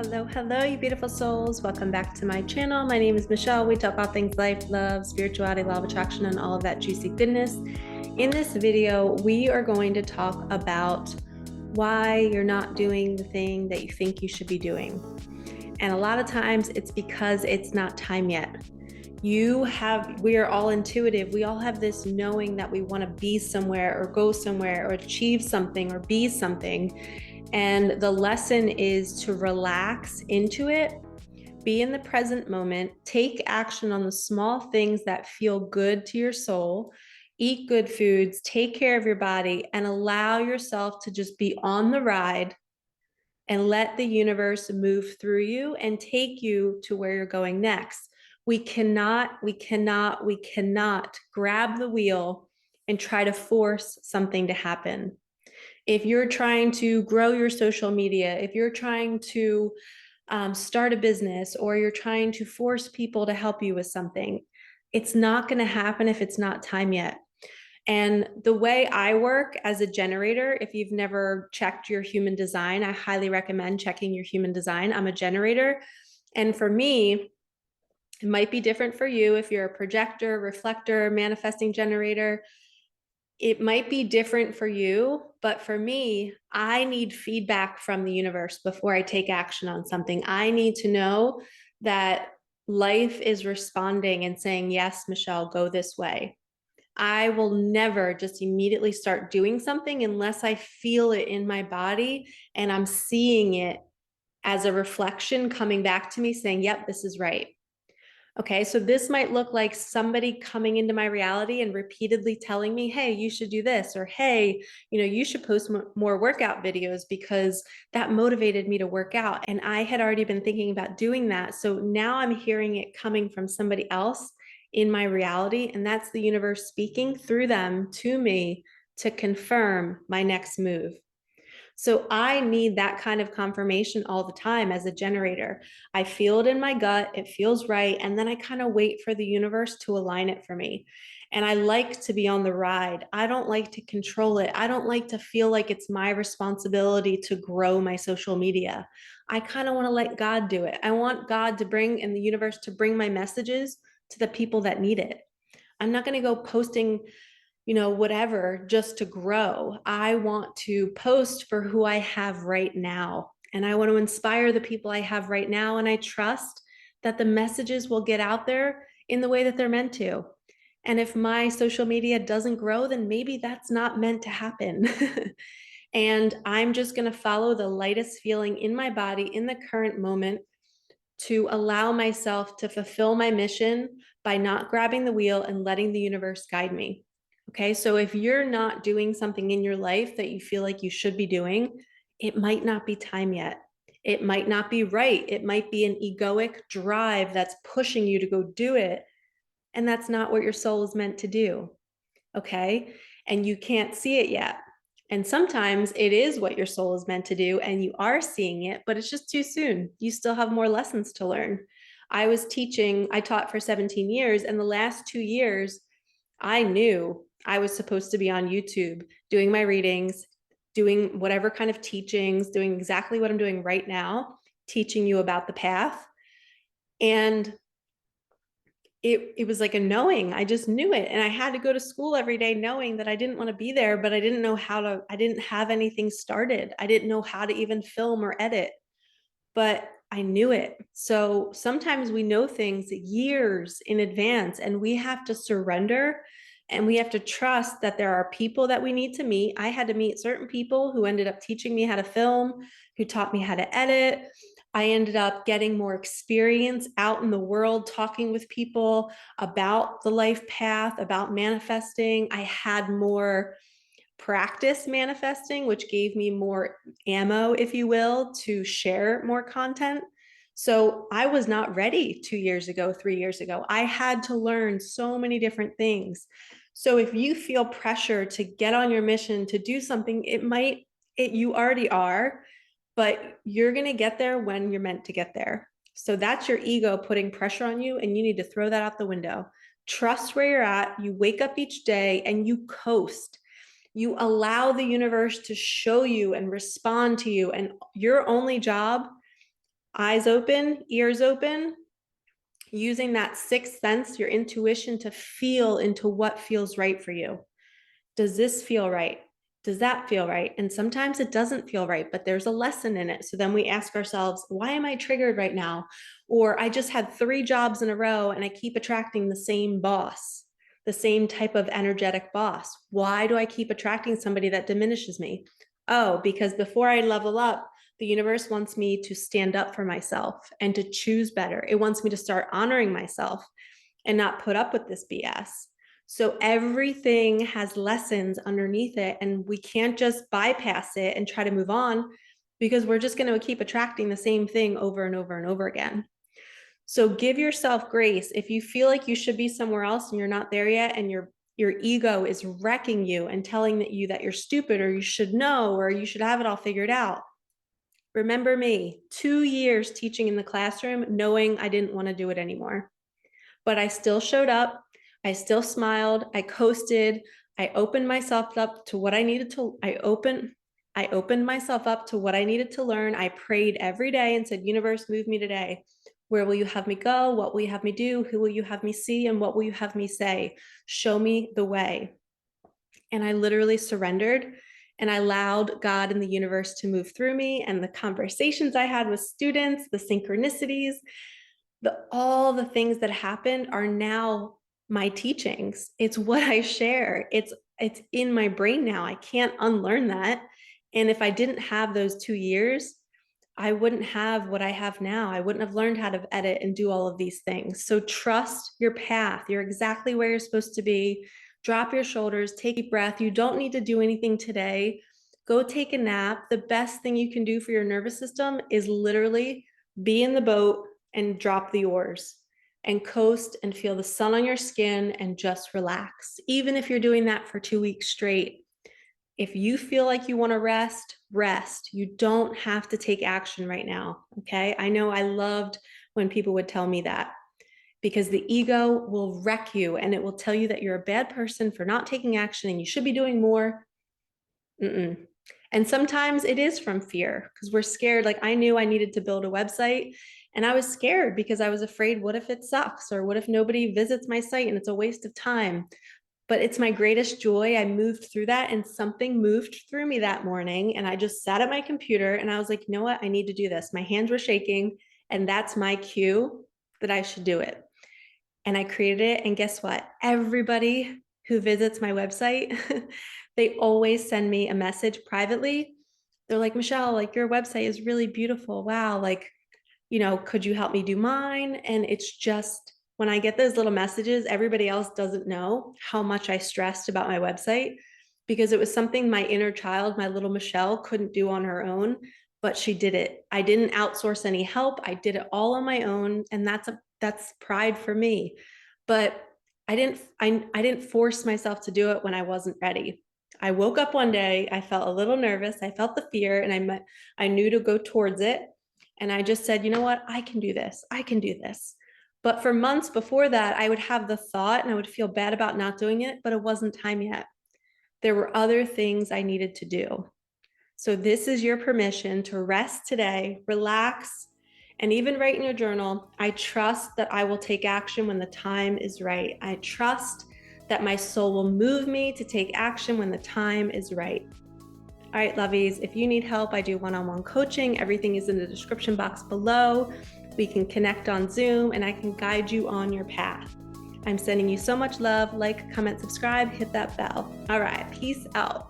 Hello, hello, you beautiful souls. Welcome back to my channel. My name is Michelle. We talk all things life, love, spirituality, law of attraction, and all of that juicy goodness. In this video, we are going to talk about why you're not doing the thing that you think you should be doing. And a lot of times it's because it's not time yet. We are all intuitive. We all have this knowing that we want to be somewhere or go somewhere or achieve something or be something. And the lesson is to relax into it, be in the present moment, take action on the small things that feel good to your soul, eat good foods, take care of your body, and allow yourself to just be on the ride and let the universe move through you and take you to where you're going next. We cannot grab the wheel and try to force something to happen. If you're trying to grow your social media, if you're trying to start a business, or you're trying to force people to help you with something, it's not going to happen if it's not time yet. And the way I work as a generator, if you've never checked your human design, I highly recommend checking your human design. I'm a generator. And for me, it might be different for you if you're a projector, reflector, manifesting generator. It might be different for you, but for me, I need feedback from the universe before I take action on something. I need to know that life is responding and saying, yes, Michelle, go this way. I will never just immediately start doing something unless I feel it in my body and I'm seeing it as a reflection coming back to me saying, yep, this is right. Okay, so this might look like somebody coming into my reality and repeatedly telling me, hey, you should do this, or hey, you should post more workout videos because that motivated me to work out. And I had already been thinking about doing that. So now I'm hearing it coming from somebody else in my reality. And that's the universe speaking through them to me to confirm my next move. So I need that kind of confirmation all the time as a generator. I feel it in my gut, it feels right, and then I kind of wait for the universe to align it for me. And I like to be on the ride. I don't like to control it. I don't like to feel like it's my responsibility to grow my social media. I kind of want to let God do it. I want God to bring, and the universe to bring my messages to the people that need it. I'm not going to go posting whatever, just to grow. I want to post for who I have right now. And I want to inspire the people I have right now. And I trust that the messages will get out there in the way that they're meant to. And if my social media doesn't grow, then maybe that's not meant to happen. And I'm just going to follow the lightest feeling in my body in the current moment to allow myself to fulfill my mission by not grabbing the wheel and letting the universe guide me. Okay, so if you're not doing something in your life that you feel like you should be doing, it might not be time yet. It might not be right. It might be an egoic drive that's pushing you to go do it. And that's not what your soul is meant to do. Okay, and you can't see it yet. And sometimes it is what your soul is meant to do, and you are seeing it, but it's just too soon. You still have more lessons to learn. I taught for 17 years, and the last 2 years, I knew I was supposed to be on YouTube doing my readings, doing whatever kind of teachings, doing exactly what I'm doing right now, teaching you about the path. And it was like a knowing. I just knew it. And I had to go to school every day knowing that I didn't want to be there, but I didn't know I didn't have anything started. I didn't know how to even film or edit, but I knew it. So sometimes we know things years in advance, and we have to surrender and we have to trust that there are people that we need to meet. I had to meet certain people who ended up teaching me how to film, who taught me how to edit. I ended up getting more experience out in the world, talking with people about the life path, about manifesting. I had more practice manifesting, which gave me more ammo, if you will, to share more content. So I was not ready 2 years ago, 3 years ago. I had to learn so many different things. So if you feel pressure to get on your mission to do something, you already are, but you're going to get there when you're meant to get there. So that's your ego putting pressure on you, and you need to throw that out the window. Trust where you're at. You wake up each day and you coast. You allow the universe to show you and respond to you. And your only job eyes open, ears open, using that sixth sense, your intuition, to feel into what feels right for you. Does this feel right? Does that feel right? And sometimes it doesn't feel right, but there's a lesson in it. So then we ask ourselves, why am I triggered right now? Or I just had 3 jobs in a row and I keep attracting the same boss, the same type of energetic boss. Why do I keep attracting somebody that diminishes me? Oh, because before I level up, the universe wants me to stand up for myself and to choose better. It wants me to start honoring myself and not put up with this BS. So everything has lessons underneath it, and we can't just bypass it and try to move on, because we're just going to keep attracting the same thing over and over and over again. So give yourself grace. If you feel like you should be somewhere else and you're not there yet, and your ego is wrecking you and telling you that you're stupid, or you should know, or you should have it all figured out. Remember me, 2 years teaching in the classroom, knowing I didn't want to do it anymore. But I still showed up. I still smiled. I coasted. I opened myself up to what I needed to. I opened myself up to what I needed to learn. I prayed every day and said, universe, move me today. Where will you have me go? What will you have me do? Who will you have me see? And what will you have me say? Show me the way. And I literally surrendered, and I allowed God and the universe to move through me, and the conversations I had with students, the synchronicities, all the things that happened are now my teachings. It's what I share. It's in my brain now. I can't unlearn that. And if I didn't have those 2 years, I wouldn't have what I have now. I wouldn't have learned how to edit and do all of these things. So trust your path. You're exactly where you're supposed to be. Drop your shoulders, take a breath. You don't need to do anything today. Go take a nap. The best thing you can do for your nervous system is literally be in the boat and drop the oars and coast and feel the sun on your skin and just relax. Even if you're doing that for 2 weeks straight, if you feel like you want to rest, rest. You don't have to take action right now. Okay. I know I loved when people would tell me that, because the ego will wreck you and it will tell you that you're a bad person for not taking action and you should be doing more. And sometimes it is from fear, because we're scared. Like, I knew I needed to build a website and I was scared because I was afraid, what if it sucks? Or what if nobody visits my site and it's a waste of time? But it's my greatest joy. I moved through that, and something moved through me that morning. And I just sat at my computer and I was like, you know what? I need to do this. My hands were shaking, and that's my cue that I should do it. And I created it. And guess what? Everybody who visits my website, they always send me a message privately. They're like, Michelle, like, your website is really beautiful. Wow. Like, could you help me do mine? And it's just, when I get those little messages, everybody else doesn't know how much I stressed about my website, because it was something my inner child, my little Michelle, couldn't do on her own, but she did it. I didn't outsource any help. I did it all on my own. And that's pride for me. But I didn't force myself to do it when I wasn't ready. I woke up one day, I felt a little nervous. I felt the fear, and I knew to go towards it. And I just said, you know what? I can do this. I can do this. But for months before that, I would have the thought and I would feel bad about not doing it, but it wasn't time yet. There were other things I needed to do. So this is your permission to rest today, relax, and even write in your journal, I trust that I will take action when the time is right. I trust that my soul will move me to take action when the time is right. All right, lovies, if you need help, I do one-on-one coaching. Everything is in the description box below. We can connect on Zoom and I can guide you on your path. I'm sending you so much love. Like, comment, subscribe, hit that bell. All right, peace out.